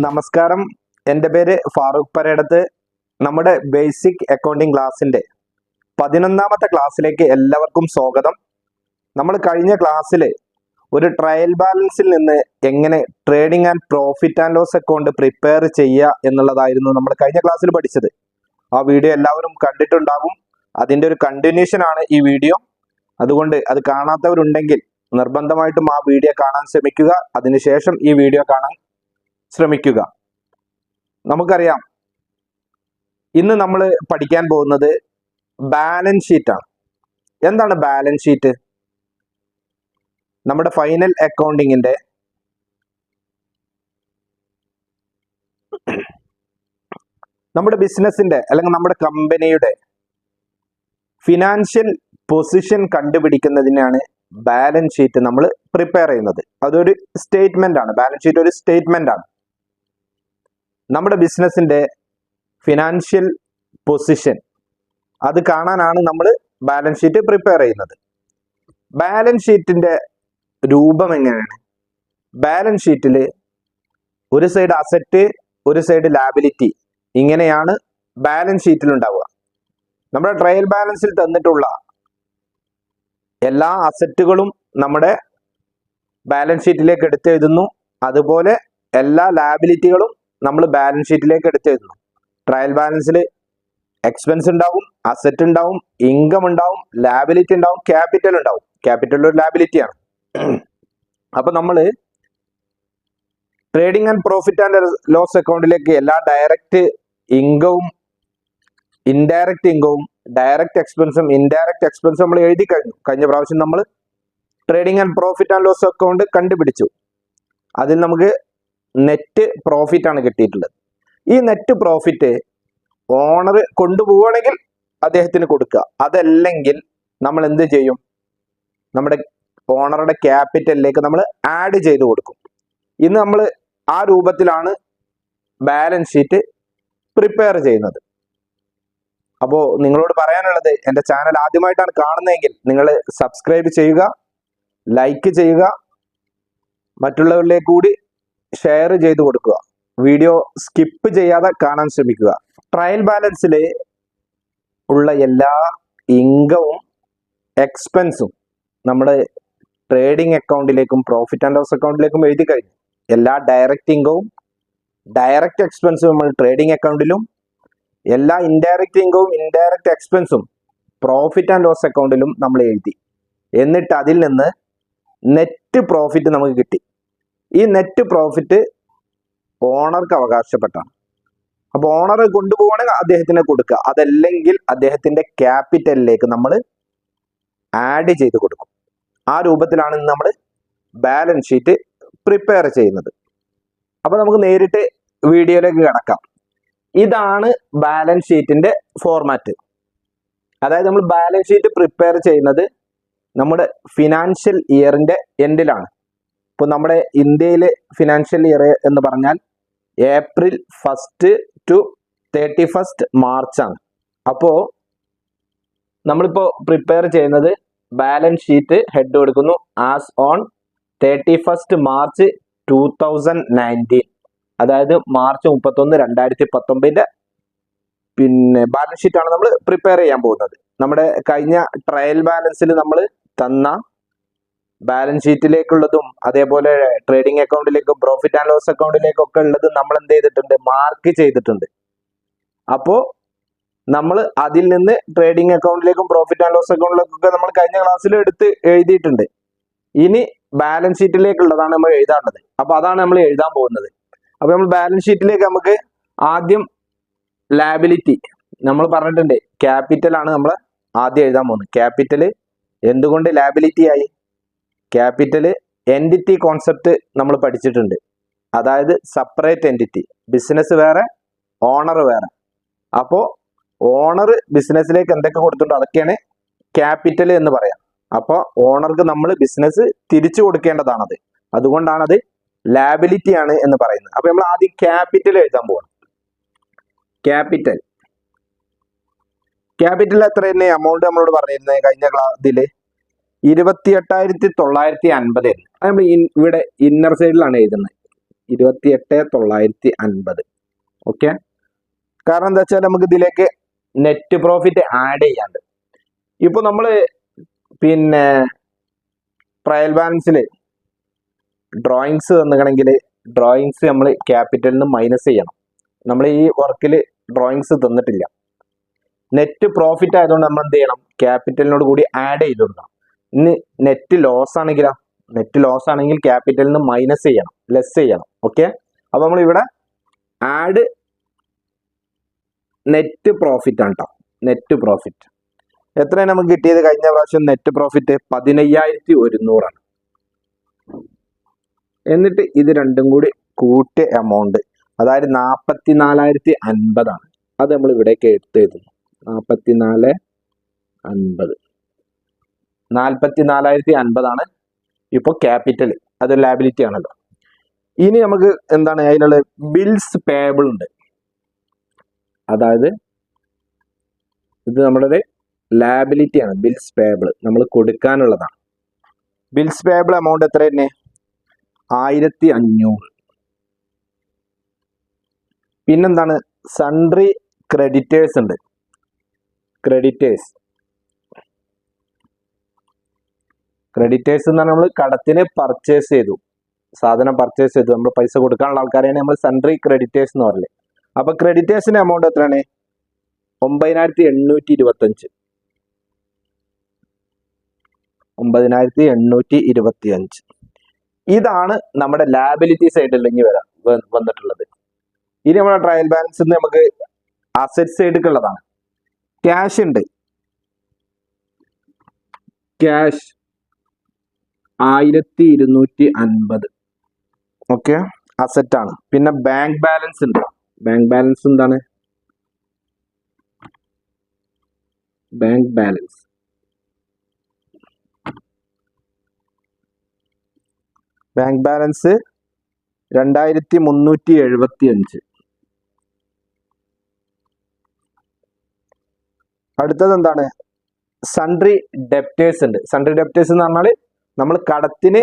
നമസ്കാരം. എൻ്റെ പേര് ഫാറൂഖ് പരേടത്ത്. നമ്മുടെ ബേസിക് അക്കൗണ്ടിങ് ക്ലാസ്സിൻ്റെ 11ാമത്തെ ക്ലാസ്സിലേക്ക് എല്ലാവർക്കും സ്വാഗതം. നമ്മൾ കഴിഞ്ഞ ക്ലാസ്സിൽ ഒരു ട്രയൽ ബാലൻസിൽ നിന്ന് എങ്ങനെ trading and profit and loss account prepare ചെയ്യുക എന്നുള്ളതായിരുന്നു നമ്മൾ കഴിഞ്ഞ ക്ലാസ്സിൽ പഠിച്ചത്. ആ വീഡിയോ എല്ലാവരും കണ്ടിട്ടുണ്ടാകും. അതിൻ്റെ ഒരു കണ്ടിന്യൂഷൻ ആണ് ഈ വീഡിയോ. അതുകൊണ്ട് അത് കാണാത്തവരുണ്ടെങ്കിൽ നിർബന്ധമായിട്ടും ആ വീഡിയോ കാണാൻ ശ്രമിക്കുക. അതിനുശേഷം ഈ വീഡിയോ കാണാൻ ശ്രമിക്കുക. നമുക്കറിയാം, ഇന്ന് നമ്മൾ പഠിക്കാൻ പോകുന്നത് ബാലൻസ് ഷീറ്റാണ്. എന്താണ് ബാലൻസ് ഷീറ്റ്? നമ്മുടെ ഫൈനൽ അക്കൗണ്ടിങ്ങിന്റെ നമ്മുടെ ബിസിനസിന്റെ അല്ലെങ്കിൽ നമ്മുടെ കമ്പനിയുടെ ഫിനാൻഷ്യൽ പൊസിഷൻ കണ്ടുപിടിക്കുന്നതിനാണ് ബാലൻസ് ഷീറ്റ് നമ്മൾ പ്രിപ്പയർ ചെയ്യുന്നത്. അതൊരു സ്റ്റേറ്റ്മെന്റ് ആണ്. ബാലൻസ് ഷീറ്റ് ഒരു സ്റ്റേറ്റ്മെന്റ് ആണ്. നമ്മുടെ ബിസിനസിന്റെ ഫിനാൻഷ്യൽ പൊസിഷൻ അത് കാണാനാണ് നമ്മൾ ബാലൻസ് ഷീറ്റ് പ്രിപ്പയർ ചെയ്യുന്നത്. ബാലൻസ് ഷീറ്റിന്റെ രൂപം എങ്ങനെയാണ്? ബാലൻസ് ഷീറ്റിൽ ഒരു സൈഡ് അസറ്റ്, ഒരു സൈഡ് ലാബിലിറ്റി, ഇങ്ങനെയാണ് ബാലൻസ് ഷീറ്റിൽ ഉണ്ടാവുക. നമ്മുടെ ട്രയൽ ബാലൻസിൽ തന്നിട്ടുള്ള എല്ലാ അസറ്റുകളും നമ്മുടെ ബാലൻസ് ഷീറ്റിലേക്ക് എടുത്തെഴുതുന്നു. അതുപോലെ എല്ലാ ലാബിലിറ്റികളും നമ്മൾ ബാലൻസ് ഷീറ്റിലേക്ക് എടുത്തെഴുതുന്നു. ട്രയൽ ബാലൻസിൽ എക്സ്പെൻസ് ഉണ്ടാവും, അസറ്റ് ഉണ്ടാവും, ഇൻകം ഉണ്ടാവും, ലാബിലിറ്റി ഉണ്ടാവും, ക്യാപിറ്റൽ ഉണ്ടാവും. ക്യാപിറ്റൽ ഒരു ലാബിലിറ്റിയാണ്. അപ്പൊ നമ്മൾ trading and profit and loss അക്കൗണ്ടിലേക്ക് എല്ലാ ഡയറക്റ്റ് ഇൻകവും ഇൻഡയറക്റ്റ് ഇൻകവും ഡയറക്റ്റ് എക്സ്പെൻസും ഇൻഡയറക്റ്റ് എക്സ്പെൻസും നമ്മൾ എഴുതി കഴിഞ്ഞു. കഴിഞ്ഞ പ്രാവശ്യം നമ്മൾ trading and profit and loss account കണ്ടുപിടിച്ചു. അതിൽ നമുക്ക് നെറ്റ് പ്രോഫിറ്റ് ആണ് കിട്ടിയിട്ടുള്ളത്. ഈ നെറ്റ് പ്രോഫിറ്റ് ഓണർ കൊണ്ടുപോവുകയാണെങ്കിൽ അദ്ദേഹത്തിന് കൊടുക്കുക. അതല്ലെങ്കിൽ നമ്മൾ എന്ത് ചെയ്യും? നമ്മുടെ ഓണറുടെ ക്യാപിറ്റലിലേക്ക് നമ്മൾ ആഡ് ചെയ്ത് കൊടുക്കും. ഇന്ന് നമ്മൾ ആ രൂപത്തിലാണ് ബാലൻസ് ഷീറ്റ് പ്രിപ്പയർ ചെയ്യുന്നത്. അപ്പോൾ നിങ്ങളോട് പറയാനുള്ളത്, എൻ്റെ ചാനൽ ആദ്യമായിട്ടാണ് കാണുന്നതെങ്കിൽ നിങ്ങൾ സബ്സ്ക്രൈബ് ചെയ്യുക, ലൈക്ക് ചെയ്യുക, മറ്റുള്ളവരിലേക്ക് കൂടി ഷെയർ ചെയ്ത് കൊടുക്കുക. വീഡിയോ സ്കിപ്പ് ചെയ്യാതെ കാണാൻ ശ്രമിക്കുക. ട്രയൽ ബാലൻസിൽ ഉള്ള എല്ലാ ഇൻകവും എക്സ്പെൻസും നമ്മുടെ ട്രേഡിംഗ് അക്കൗണ്ടിലേക്കും പ്രോഫിറ്റ് ആൻഡ് ലോസ് അക്കൗണ്ടിലേക്കും എഴുതി കഴിഞ്ഞു. എല്ലാ ഡയറക്റ്റ് ഇൻകവും ഡയറക്റ്റ് എക്സ്പെൻസും നമ്മൾ ട്രേഡിംഗ് അക്കൗണ്ടിലും, എല്ലാ ഇൻഡയറക്റ്റ് ഇൻകവും ഇൻഡയറക്റ്റ് എക്സ്പെൻസും പ്രോഫിറ്റ് ആൻഡ് ലോസ് അക്കൗണ്ടിലും നമ്മൾ എഴുതി. എന്നിട്ട് അതിൽ നിന്ന് നെറ്റ് പ്രോഫിറ്റ് നമുക്ക് കിട്ടി. ഈ നെറ്റ് പ്രോഫിറ്റ് ഓണർക്ക് അവകാശപ്പെട്ടാണ്. അപ്പോൾ ഓണർ കൊണ്ടുപോകണമെങ്കിൽ അദ്ദേഹത്തിന് കൊടുക്കുക. അതല്ലെങ്കിൽ അദ്ദേഹത്തിന്റെ ക്യാപിറ്റലിലേക്ക് നമ്മൾ ആഡ് ചെയ്ത് കൊടുക്കും. ആ രൂപത്തിലാണ് നമ്മൾ ബാലൻസ് ഷീറ്റ് പ്രിപ്പയർ ചെയ്യുന്നത്. അപ്പൊ നമുക്ക് നേരിട്ട് വീഡിയോയിലേക്ക് കടക്കാം. ഇതാണ് ബാലൻസ് ഷീറ്റിന്റെ ഫോർമാറ്റ്. അതായത് നമ്മൾ ബാലൻസ് ഷീറ്റ് പ്രിപ്പയർ ചെയ്യുന്നത് നമ്മുടെ ഫിനാൻഷ്യൽ ഇയറിന്റെ എൻഡിലാണ്. ഇപ്പോൾ നമ്മുടെ ഇന്ത്യയിലെ ഫിനാൻഷ്യൽ ഇയർ എന്ന് പറഞ്ഞാൽ ഏപ്രിൽ 1 to 31 മാർച്ചാണ്. അപ്പോൾ നമ്മളിപ്പോൾ പ്രിപ്പയർ ചെയ്യുന്നത് ബാലൻസ് ഷീറ്റ് ഹെഡ് കൊടുക്കുന്നു ആസ് ഓൺ 31 മാർച്ച് 2019, അതായത് മാർച്ച് 31, 2019 ബാലൻസ് ഷീറ്റാണ് നമ്മൾ പ്രിപ്പയർ ചെയ്യാൻ പോകുന്നത്. നമ്മുടെ കഴിഞ്ഞ ട്രയൽ ബാലൻസിൽ നമ്മൾ തന്ന ബാലൻസ് ഷീറ്റിലേക്കുള്ളതും അതേപോലെ ട്രേഡിംഗ് അക്കൗണ്ടിലേക്കും പ്രോഫിറ്റ് ആൻഡ് ലോസ് അക്കൗണ്ടിലേക്കും ഒക്കെ ഉള്ളത് നമ്മൾ എന്ത് ചെയ്തിട്ടുണ്ട്? മാർക്ക് ചെയ്തിട്ടുണ്ട്. അപ്പോൾ നമ്മൾ അതിൽ നിന്ന് ട്രേഡിംഗ് അക്കൗണ്ടിലേക്കും പ്രോഫിറ്റ് ആൻഡ് ലോസ് അക്കൗണ്ടിലേക്കും ഒക്കെ നമ്മൾ കഴിഞ്ഞ ക്ലാസ്സിൽ എടുത്ത് എഴുതിയിട്ടുണ്ട്. ഇനി ബാലൻസ് ഷീറ്റിലേക്കുള്ളതാണ് നമ്മൾ എഴുതാനുള്ളത്. അപ്പൊ അതാണ് നമ്മൾ എഴുതാൻ പോകുന്നത്. അപ്പൊ നമ്മൾ ബാലൻസ് ഷീറ്റിലേക്ക് നമുക്ക് ആദ്യം ലാബിലിറ്റി നമ്മൾ പറഞ്ഞിട്ടുണ്ട്. ക്യാപിറ്റൽ ആണ് നമ്മൾ ആദ്യം എഴുതാൻ പോകുന്നത്. ക്യാപിറ്റൽ എന്തുകൊണ്ട് ലാബിലിറ്റി ആയി? ക്യാപിറ്റൽ എൻറ്റിറ്റി കോൺസെപ്റ്റ് നമ്മൾ പഠിച്ചിട്ടുണ്ട്. അതായത് സെപ്പറേറ്റ് എൻറ്റിറ്റി, ബിസിനസ് വേറെ, ഓണർ വേറെ. അപ്പോൾ ഓണർ ബിസിനസ്സിലേക്ക് എന്തൊക്കെ കൊടുത്തിട്ടുണ്ടോ അതൊക്കെയാണ് ക്യാപിറ്റൽ എന്ന് പറയാം. അപ്പോൾ ഓണർക്ക് നമ്മൾ ബിസിനസ് തിരിച്ചു കൊടുക്കേണ്ടതാണത്. അതുകൊണ്ടാണത് ലാബിലിറ്റി ആണ് എന്ന് പറയുന്നത്. അപ്പൊ നമ്മൾ ആദ്യം ക്യാപിറ്റൽ എഴുതാൻ പോകണം. ക്യാപിറ്റൽ എത്ര തന്നെ എമൗണ്ട് നമ്മളോട് പറഞ്ഞിരുന്നത് കഴിഞ്ഞ ക്ലാസ്സിൽ? 28,950. നമ്മൾ ഇവിടെ ഇന്നർ സൈഡിലാണ് എഴുതുന്നത്. 28,950. ഓക്കെ, കാരണം എന്താ വെച്ചാൽ നമുക്ക് ഇതിലേക്ക് നെറ്റ് പ്രോഫിറ്റ് ആഡ് ചെയ്യാണ്ട്. ഇപ്പൊ നമ്മള് പിന്നെ ട്രയൽ ബാലൻസിൽ ഡ്രോയിങ്സ് തന്നിക്കണമെങ്കിൽ ഡ്രോയിങ്സ് നമ്മൾ ക്യാപിറ്റലിൽ നിന്ന് മൈനസ് ചെയ്യണം. നമ്മൾ ഈ വർക്കിൽ ഡ്രോയിങ്സ് തന്നിട്ടില്ല. നെറ്റ് പ്രോഫിറ്റ് ആയതുകൊണ്ട് നമ്മൾ എന്ത് ചെയ്യണം, ക്യാപിറ്റലിനോട് കൂടി ആഡ് ചെയ്ത് കൊടുക്കണം. ഇനി നെറ്റ് ലോസ് ആണെങ്കിലോ, നെറ്റ് ലോസ് ആണെങ്കിൽ ക്യാപിറ്റലിൽ നിന്ന് മൈനസ് ചെയ്യണം, ലെസ് ചെയ്യണം. ഓക്കെ, അപ്പൊ നമ്മൾ ഇവിടെ ആഡ് നെറ്റ് പ്രോഫിറ്റ് ആണ് കേട്ടോ. നെറ്റ് പ്രോഫിറ്റ് എത്രയാണ് നമുക്ക് കിട്ടിയത് കഴിഞ്ഞ പ്രാവശ്യം? നെറ്റ് പ്രോഫിറ്റ് 15,100 ആണ്. എന്നിട്ട് ഇത് രണ്ടും കൂടി കൂട്ടിയ എമൗണ്ട്, അതായത് 44,050 ആണ്. അത് നമ്മൾ ഇവിടേക്ക് എടുത്ത് എഴുതുന്നു. 44,50, 44,050 ആണ് ഇപ്പൊ ക്യാപിറ്റൽ. അതൊരു ലാബിലിറ്റി ആണല്ലോ. ഇനി നമുക്ക് എന്താണ് അതിനുള്ള ബിൽസ് പേബിൾ ഉണ്ട്. അതായത് ഇത് നമ്മുടെ ലാബിലിറ്റി ആണ്. ബിൽസ് പേബിൾ നമ്മൾ കൊടുക്കാനുള്ളതാണ്. ബിൽസ് പേബിൾ എമൗണ്ട് എത്ര തന്നെ? 1,500. പിന്നെന്താണ്, സൺട്രി ക്രെഡിറ്റേഴ്സ് ഉണ്ട്. ക്രെഡിറ്റേഴ്സ് എന്ന് പറഞ്ഞാൽ നമ്മൾ കടത്തിന് പർച്ചേസ് ചെയ്തു, സാധനം പർച്ചേസ് ചെയ്തു, നമ്മൾ പൈസ കൊടുക്കാനുള്ള ആൾക്കാരെയാണ് നമ്മൾ സൺട്രി ക്രെഡിറ്റേഴ്സ് എന്ന് പറയുന്നത്. അപ്പൊ ക്രെഡിറ്റേഴ്സിന്റെ എമൗണ്ട് എത്രയാണ്? 9,825. 9,825. ഇതാണ് നമ്മുടെ ലാബിലിറ്റി സൈഡിൽ ഇനി വന്നിട്ടുള്ളത്. ഇനി നമ്മുടെ ട്രയൽ ബാലൻസ് നമുക്ക് അസറ്റ് സൈഡിലുള്ളതാണ്. ക്യാഷ് ഉണ്ട്. ക്യാഷ് 1,250. ഓക്കെ, അസറ്റ് ആണ്. പിന്നെ ബാങ്ക് ബാലൻസ് ഉണ്ട്. ബാങ്ക് ബാലൻസ് എന്താണ്? Bank balance bank balance 2,375. അടുത്തത് എന്താണ്? സൺട്രി ഡെപ്റ്റേഴ്സ് ഉണ്ട്. സൺട്രി ഡെപ്റ്റേഴ്സ് എന്ന് പറഞ്ഞാൽ നമ്മൾ കടത്തിന്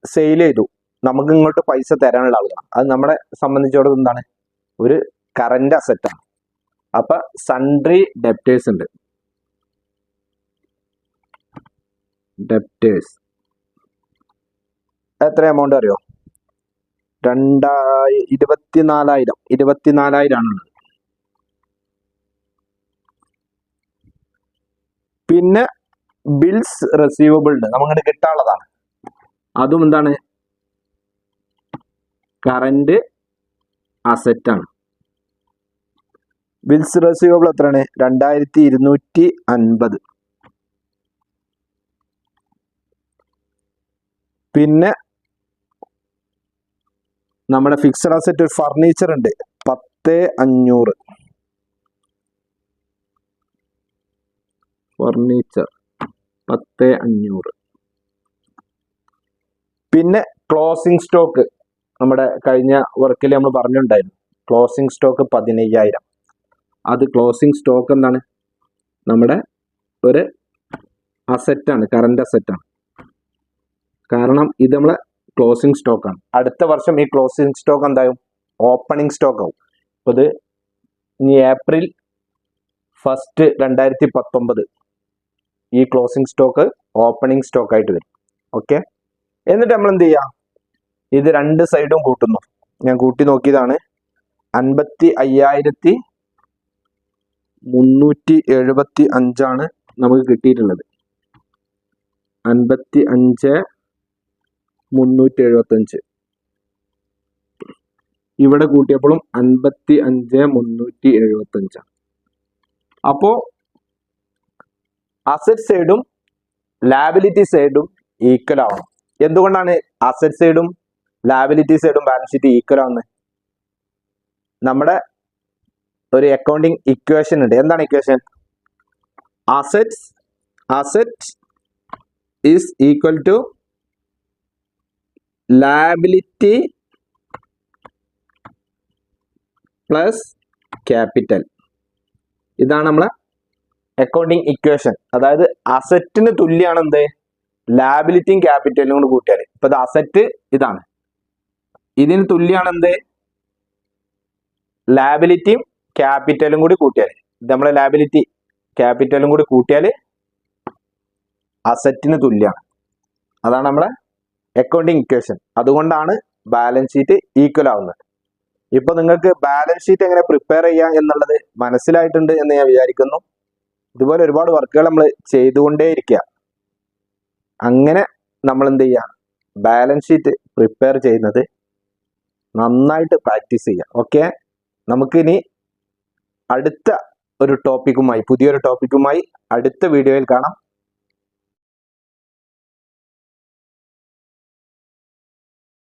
സെയിൽ ചെയ്തു, നമുക്ക് ഇങ്ങോട്ട് പൈസ തരാനുള്ള ആളുകളാണ്. അത് നമ്മളെ സംബന്ധിച്ചോളം എന്താണ്? ഒരു കറന്റ് അസറ്റ് ആണ്. അപ്പൊ സൺട്രി ഡെപ്റ്റേഴ്സ് ഉണ്ട്. ഡെപ്റ്റേഴ്സ് എത്ര എമൗണ്ട് അറിയോ? 24,000 ആണുള്ളത്. പിന്നെ ബിൽസ് റെസീവബിൾ ഉണ്ട്, നമുക്കിട്ട് കിട്ടാനുള്ളതാണ്. അതും എന്താണ്? കറന്റ് അസറ്റ് ആണ്. ബിൽസ് റെസീവബിൾ എത്രയാണ്? 2,250. പിന്നെ നമ്മുടെ ഫിക്സഡ് അസറ്റ് ഒരു ഫർണിച്ചർ ഉണ്ട്, 10,500. ഫർണിച്ചർ 10,500. പിന്നെ ക്ലോസിംഗ് സ്റ്റോക്ക്, നമ്മുടെ കഴിഞ്ഞ വർക്കിൽ നമ്മൾ പറഞ്ഞിട്ടുണ്ടായിരുന്നു, ക്ലോസിംഗ് സ്റ്റോക്ക് 15,000. അത് ക്ലോസിംഗ് സ്റ്റോക്ക് എന്താണ്? നമ്മുടെ ഒരു അസറ്റാണ്, കറന്റ് അസറ്റാണ്. കാരണം ഇത് നമ്മളെ ക്ലോസിംഗ് സ്റ്റോക്കാണ്. അടുത്ത വർഷം ഈ ക്ലോസിംഗ് സ്റ്റോക്ക് എന്തായും? ഓപ്പണിംഗ് സ്റ്റോക്ക് ആവും. അപ്പോൾ ഇത് ഇനി April 1, 2019 ഈ ക്ലോസിംഗ് സ്റ്റോക്ക് ഓപ്പണിംഗ് സ്റ്റോക്ക് ആയിട്ട് വരും. ഓക്കെ, എന്നിട്ട് നമ്മൾ എന്ത് ചെയ്യാം? ഇത് രണ്ട് സൈഡും കൂട്ടുന്നു. ഞാൻ കൂട്ടി നോക്കിയതാണ്. 55,375 നമുക്ക് കിട്ടിയിട്ടുള്ളത്. 55,375. ഇവിടെ കൂട്ടിയപ്പോഴും 55,375. അപ്പോ അസറ്റ് സൈഡും ലാബിലിറ്റി സൈഡും ഈക്വൽ ആവണം. എന്തുകൊണ്ടാണ് അസറ്റ് സൈഡും ലാബിലിറ്റി സൈഡും ബാലൻസ് ഷീറ്റ് ഈക്വൽ ആവുന്നത്? നമ്മുടെ ഒരു അക്കൗണ്ടിങ് ഇക്വേഷൻ ഉണ്ട്. എന്താണ് equation? Asset is equal to liability plus capital. ഇതാണ് നമ്മളെ അക്കൗണ്ടിങ് ഇക്വേഷൻ. അതായത് അസറ്റിന് തുല്യമാണ് എന്ത്? ലാബിലിറ്റിയും ക്യാപിറ്റലും കൂടി കൂട്ടിയാൽ. ഇപ്പൊ ഇത് അസറ്റ് ഇതാണ്, ഇതിന് തുല്യമാണ് എന്ത്? ലാബിലിറ്റിയും ക്യാപിറ്റലും കൂടി കൂട്ടിയാൽ, ഇത് നമ്മളെ ലാബിലിറ്റി ക്യാപിറ്റലും കൂടി കൂട്ടിയാൽ അസറ്റിന് തുല്യമാണ്. അതാണ് നമ്മളെ അക്കൗണ്ടിങ് ഇക്വേഷൻ. അതുകൊണ്ടാണ് ബാലൻസ് ഷീറ്റ് ഈക്വൽ ആവുന്നത്. ഇപ്പൊ നിങ്ങൾക്ക് ബാലൻസ് ഷീറ്റ് എങ്ങനെ പ്രിപ്പയർ ചെയ്യാം എന്നുള്ളത് മനസ്സിലായിട്ടുണ്ട് എന്ന് ഞാൻ വിചാരിക്കുന്നു. ഇതുപോലെ ഒരുപാട് വർക്കുകൾ നമ്മൾ ചെയ്തുകൊണ്ടേയിരിക്കുക. അങ്ങനെ നമ്മൾ എന്ത് ചെയ്യുക, ബാലൻസ് ഷീറ്റ് പ്രിപ്പയർ ചെയ്യുന്നത് നന്നായിട്ട് പ്രാക്ടീസ് ചെയ്യുക. ഓക്കെ, നമുക്കിനി അടുത്ത ഒരു ടോപ്പിക്കുമായി, പുതിയൊരു ടോപ്പിക്കുമായി അടുത്ത വീഡിയോയിൽ കാണാം.